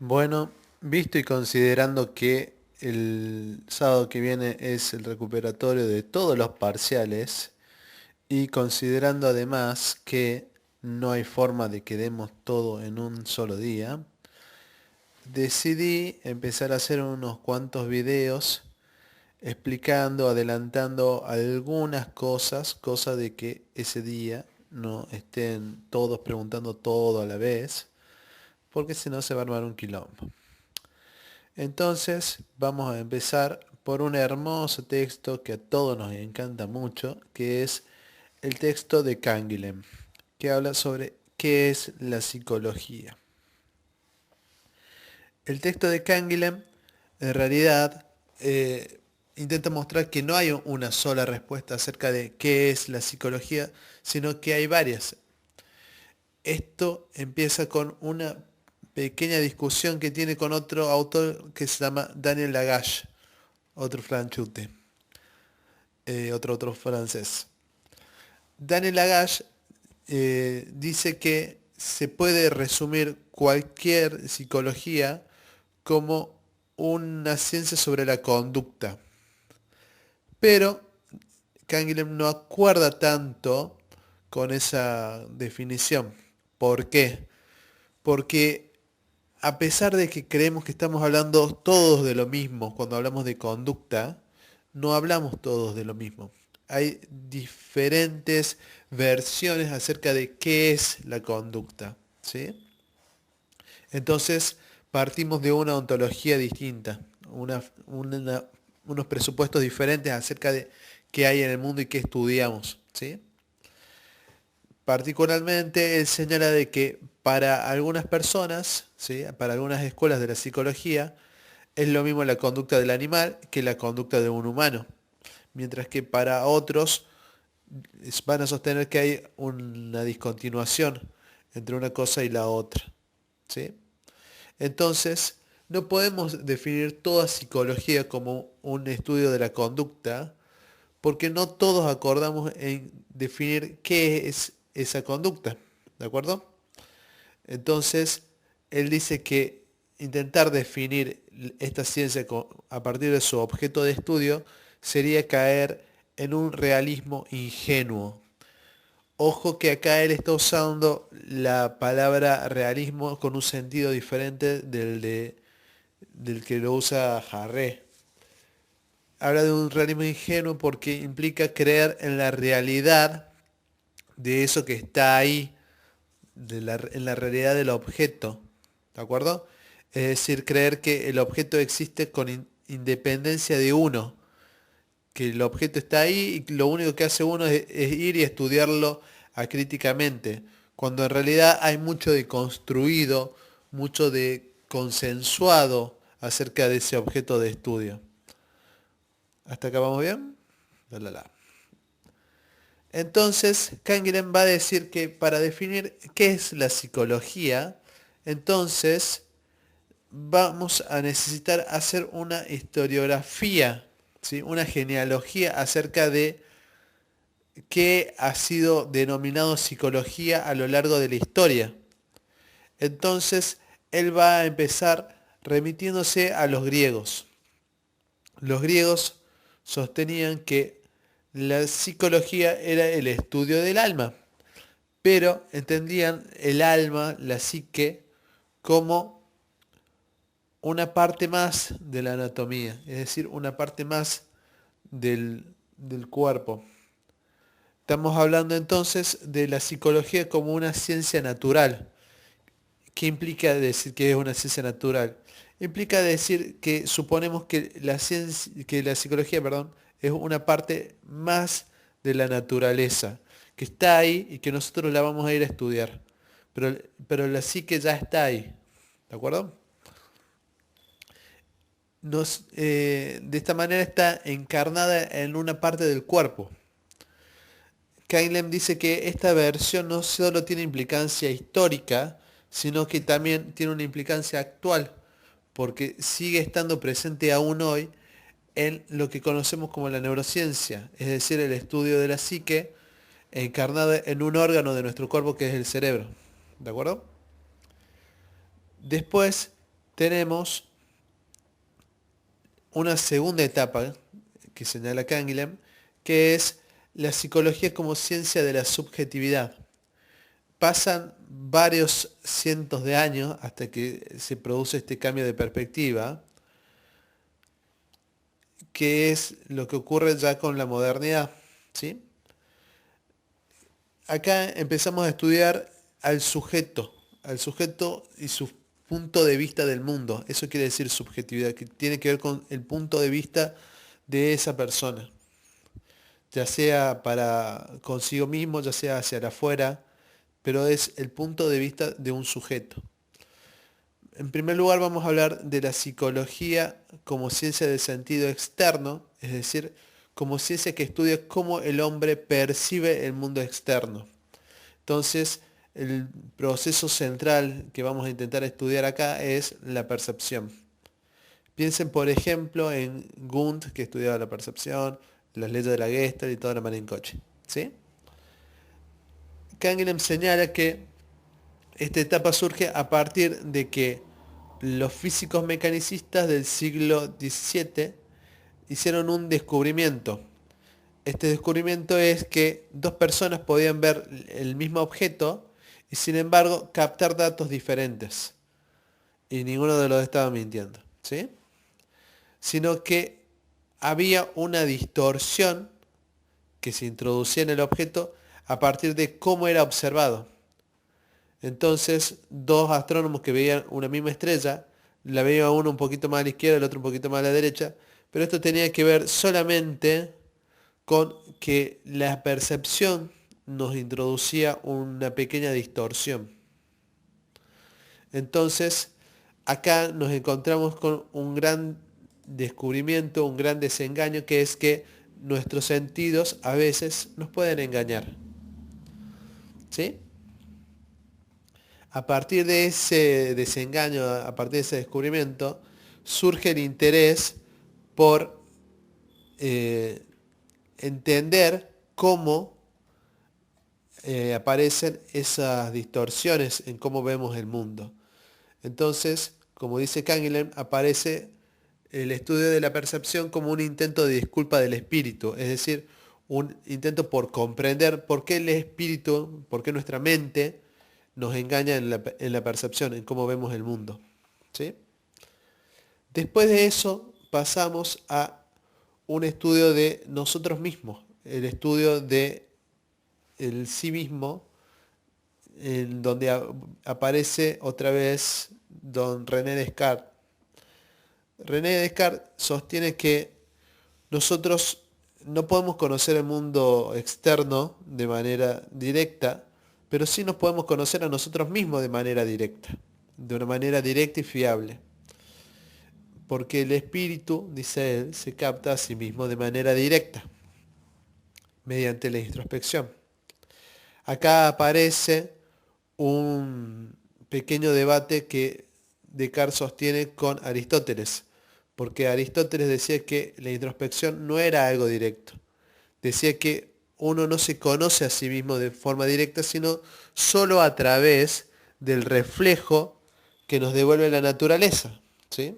Bueno, visto y considerando que el sábado que viene es el recuperatorio de todos los parciales y considerando además que no hay forma de que demos todo en un solo día, decidí empezar a hacer unos cuantos videos explicando, adelantando algunas cosas, cosa de que ese día no estén todos preguntando todo a la vez, porque si no se va a armar un quilombo. Entonces vamos a empezar por un hermoso texto que a todos nos encanta mucho, que es el texto de Canguilhem, que habla sobre qué es la psicología. El texto de Canguilhem en realidad intenta mostrar que no hay una sola respuesta acerca de qué es la psicología, sino que hay varias. Esto empieza con una pequeña discusión que tiene con otro autor que se llama Daniel Lagache, otro franchute, otro francés. Daniel Lagache dice que se puede resumir cualquier psicología como una ciencia sobre la conducta, pero Canguilhem no acuerda tanto con esa definición. ¿Por qué? Porque a pesar de que creemos que estamos hablando todos de lo mismo cuando hablamos de conducta, no hablamos todos de lo mismo. Hay diferentes versiones acerca de qué es la conducta, ¿sí? Entonces, partimos de una ontología distinta, unos presupuestos diferentes acerca de qué hay en el mundo y qué estudiamos, ¿sí? Particularmente, él señala de que para algunas personas, ¿sí? Para algunas escuelas de la psicología, es lo mismo la conducta del animal que la conducta de un humano. Mientras que para otros van a sostener que hay una discontinuación entre una cosa y la otra, ¿sí? Entonces, no podemos definir toda psicología como un estudio de la conducta, porque no todos acordamos en definir qué es esa conducta, ¿de acuerdo? Entonces, él dice que intentar definir esta ciencia a partir de su objeto de estudio sería caer en un realismo ingenuo. Ojo que acá él está usando la palabra realismo con un sentido diferente del que lo usa Jarré. Habla de un realismo ingenuo porque implica creer en la realidad de eso que está ahí, en la realidad del objeto. ¿De acuerdo? Es decir, creer que el objeto existe con independencia de uno, que el objeto está ahí y lo único que hace uno es ir y estudiarlo acríticamente, cuando en realidad hay mucho de construido, mucho de consensuado acerca de ese objeto de estudio. ¿Hasta acá vamos bien? La, la, la. Entonces, Canguilhem va a decir que para definir qué es la psicología, entonces vamos a necesitar hacer una historiografía, ¿sí? Una genealogía acerca de qué ha sido denominado psicología a lo largo de la historia. Entonces, él va a empezar remitiéndose a los griegos. Los griegos sostenían que la psicología era el estudio del alma, pero entendían el alma, la psique, como una parte más de la anatomía, es decir, una parte más del cuerpo. Estamos hablando entonces de la psicología como una ciencia natural. ¿Qué implica decir que es una ciencia natural? Implica decir que suponemos que que la psicología, perdón, es una parte más de la naturaleza, que está ahí y que nosotros la vamos a ir a estudiar. Pero, pero la psique ya está ahí. ¿De acuerdo? De esta manera está encarnada en una parte del cuerpo. Canguilhem dice que esta versión no solo tiene implicancia histórica, sino que también tiene una implicancia actual, porque sigue estando presente aún hoy en lo que conocemos como la neurociencia, es decir, el estudio de la psique encarnada en un órgano de nuestro cuerpo que es el cerebro. ¿De acuerdo? Después tenemos una segunda etapa que señala Canguilhem, que es la psicología como ciencia de la subjetividad. Pasan varios cientos de años hasta que se produce este cambio de perspectiva, que es lo que ocurre ya con la modernidad, ¿sí? Acá empezamos a estudiar al sujeto y su punto de vista del mundo. Eso quiere decir subjetividad, que tiene que ver con el punto de vista de esa persona, ya sea para consigo mismo, ya sea hacia afuera, pero es el punto de vista de un sujeto. En primer lugar vamos a hablar de la psicología como ciencia del sentido externo, es decir, como ciencia que estudia cómo el hombre percibe el mundo externo. Entonces, el proceso central que vamos a intentar estudiar acá es la percepción. Piensen, por ejemplo, en Gunt, que estudiaba la percepción, las leyes de la Gestalt y toda la Marincoche, ¿sí? Canguilhem señala que esta etapa surge a partir de que los físicos mecanicistas del siglo XVII hicieron un descubrimiento. Este descubrimiento es que dos personas podían ver el mismo objeto y sin embargo captar datos diferentes. Y ninguno de los dos estaba mintiendo, ¿sí? Sino que había una distorsión que se introducía en el objeto a partir de cómo era observado. Entonces, dos astrónomos que veían una misma estrella, la veía uno un poquito más a la izquierda, el otro un poquito más a la derecha, pero esto tenía que ver solamente con que la percepción nos introducía una pequeña distorsión. Entonces, acá nos encontramos con un gran descubrimiento, un gran desengaño, que es que nuestros sentidos a veces nos pueden engañar. ¿Sí? A partir de ese desengaño, a partir de ese descubrimiento, surge el interés por entender cómo aparecen esas distorsiones en cómo vemos el mundo. Entonces, como dice Canguilhem, aparece el estudio de la percepción como un intento de disculpa del espíritu, es decir, un intento por comprender por qué el espíritu, por qué nuestra mente nos engaña en la percepción, en cómo vemos el mundo. ¿Sí? Después de eso pasamos a un estudio de nosotros mismos, el estudio de el sí mismo, en donde aparece otra vez don René Descartes. René Descartes sostiene que nosotros no podemos conocer el mundo externo de manera directa, pero sí nos podemos conocer a nosotros mismos de manera directa, de una manera directa y fiable. Porque el espíritu, dice él, se capta a sí mismo de manera directa, mediante la introspección. Acá aparece un pequeño debate que Descartes sostiene con Aristóteles, porque Aristóteles decía que la introspección no era algo directo. Decía que uno no se conoce a sí mismo de forma directa, sino solo a través del reflejo que nos devuelve la naturaleza. ¿Sí?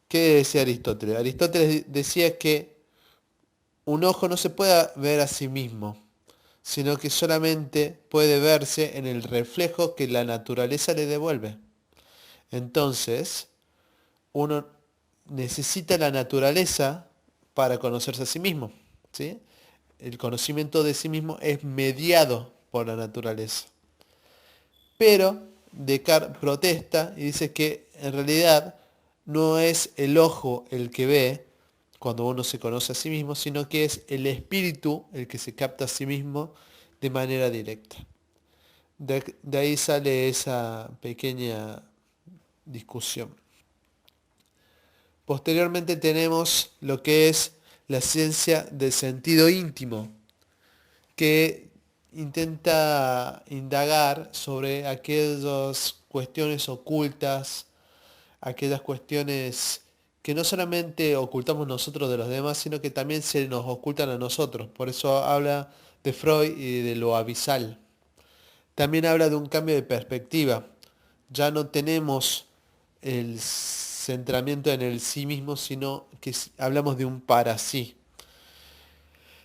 ¿Qué decía Aristóteles? Aristóteles decía que un ojo no se puede ver a sí mismo, sino que solamente puede verse en el reflejo que la naturaleza le devuelve. Entonces, uno necesita la naturaleza para conocerse a sí mismo. ¿Sí? El conocimiento de sí mismo es mediado por la naturaleza. Pero Descartes protesta y dice que en realidad no es el ojo el que ve cuando uno se conoce a sí mismo, sino que es el espíritu el que se capta a sí mismo de manera directa. De ahí sale esa pequeña discusión. Posteriormente tenemos lo que es la ciencia del sentido íntimo, que intenta indagar sobre aquellas cuestiones ocultas, aquellas cuestiones que no solamente ocultamos nosotros de los demás, sino que también se nos ocultan a nosotros. Por eso habla de Freud y de lo abisal. También habla de un cambio de perspectiva. Ya no tenemos el centramiento en el sí mismo, sino que hablamos de un para sí.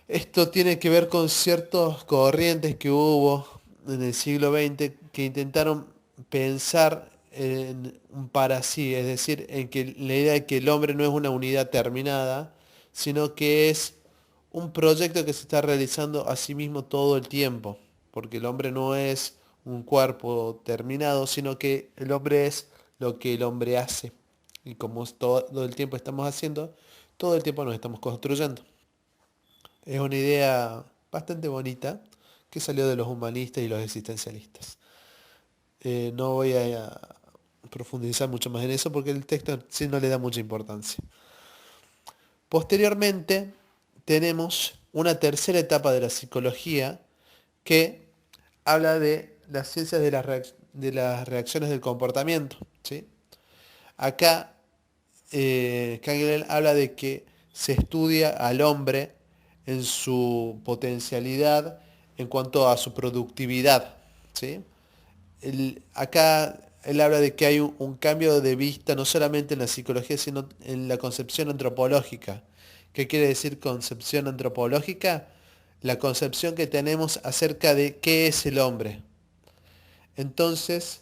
Esto tiene que ver con ciertas corrientes que hubo en el siglo XX que intentaron pensar en un para sí, es decir, en que la idea de que el hombre no es una unidad terminada, sino que es un proyecto que se está realizando a sí mismo todo el tiempo, porque el hombre no es un cuerpo terminado, sino que el hombre es lo que el hombre hace. Y como todo el tiempo estamos haciendo, todo el tiempo nos estamos construyendo. Es una idea bastante bonita que salió de los humanistas y los existencialistas. No voy a profundizar mucho más en eso porque el texto sí no le da mucha importancia. Posteriormente tenemos una tercera etapa de la psicología que habla de las ciencias de las reacciones del comportamiento. ¿Sí? Acá Canguilhem habla de que se estudia al hombre en su potencialidad en cuanto a su productividad. ¿Sí? Acá él habla de que hay un cambio de vista no solamente en la psicología, sino en la concepción antropológica. ¿Qué quiere decir concepción antropológica? La concepción que tenemos acerca de qué es el hombre. Entonces,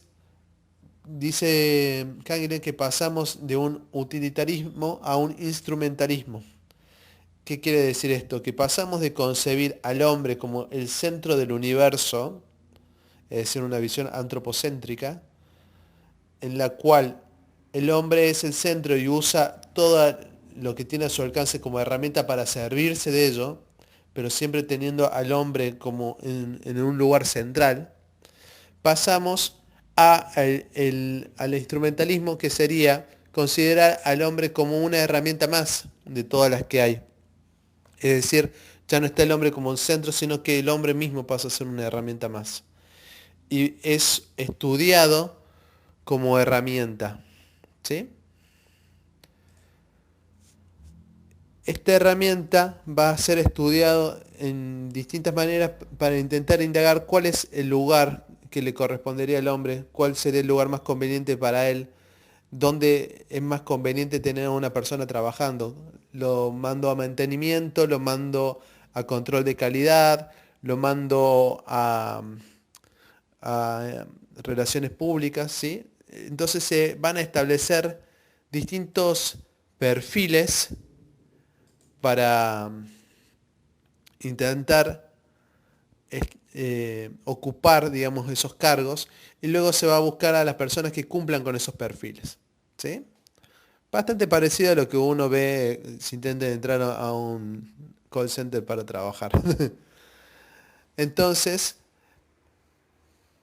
dice Canguilhem que pasamos de un utilitarismo a un instrumentalismo. ¿Qué quiere decir esto? Que pasamos de concebir al hombre como el centro del universo, es decir, una visión antropocéntrica, en la cual el hombre es el centro y usa todo lo que tiene a su alcance como herramienta para servirse de ello, pero siempre teniendo al hombre como en un lugar central, pasamos al instrumentalismo, que sería considerar al hombre como una herramienta más de todas las que hay. Es decir, ya no está el hombre como un centro, sino que el hombre mismo pasa a ser una herramienta más. Y es estudiado como herramienta. ¿Sí? Esta herramienta va a ser estudiado en distintas maneras para intentar indagar cuál es el lugar que le correspondería al hombre, cuál sería el lugar más conveniente para él, dónde es más conveniente tener a una persona trabajando. Lo mando a mantenimiento, lo mando a control de calidad, lo mando a relaciones públicas, ¿sí? Entonces se van a establecer distintos perfiles para intentar ocupar, digamos, esos cargos y luego se va a buscar a las personas que cumplan con esos perfiles. ¿Sí? Bastante parecido a lo que uno ve si intenta entrar a un call center para trabajar. Entonces,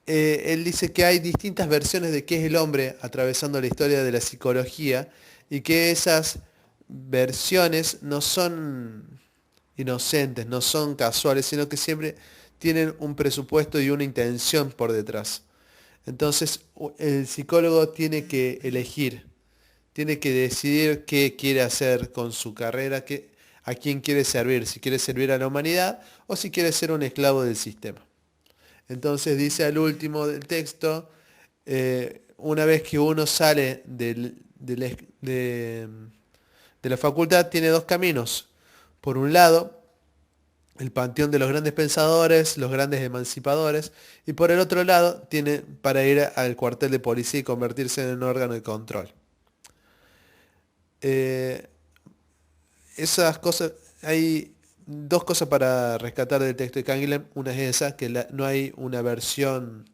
él dice que hay distintas versiones de qué es el hombre atravesando la historia de la psicología y que esas versiones no son inocentes, no son casuales, sino que siempre tienen un presupuesto y una intención por detrás. Entonces, el psicólogo tiene que elegir, tiene que decidir qué quiere hacer con su carrera, a quién quiere servir, si quiere servir a la humanidad o si quiere ser un esclavo del sistema. Entonces dice al último del texto, una vez que uno sale de la facultad, tiene dos caminos. Por un lado, el panteón de los grandes pensadores, los grandes emancipadores, y por el otro lado, tiene para ir al cuartel de policía y convertirse en un órgano de control. Eh, Esas cosas, hay dos cosas para rescatar del texto de Canguilhem. Una es esa, que no hay una versión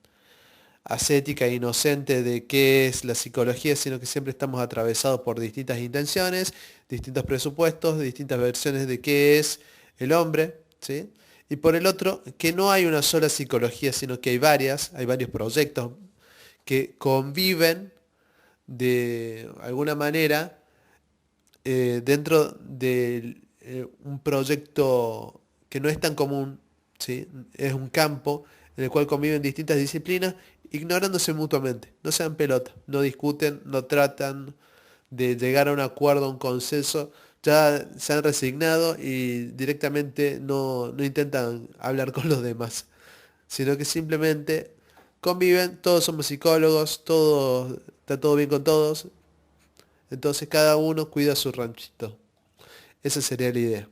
ascética e inocente de qué es la psicología, sino que siempre estamos atravesados por distintas intenciones, distintos presupuestos, distintas versiones de qué es el hombre, ¿sí? Y por el otro, que no hay una sola psicología, sino que hay varios proyectos que conviven de alguna manera dentro de un proyecto que no es tan común, ¿sí? Es un campo en el cual conviven distintas disciplinas, ignorándose mutuamente. No sean pelota, no discuten, no tratan de llegar a un acuerdo, a un consenso. Ya se han resignado y directamente no intentan hablar con los demás, sino que simplemente conviven, todos somos psicólogos, todos está todo bien con todos, entonces cada uno cuida su ranchito. Esa sería la idea.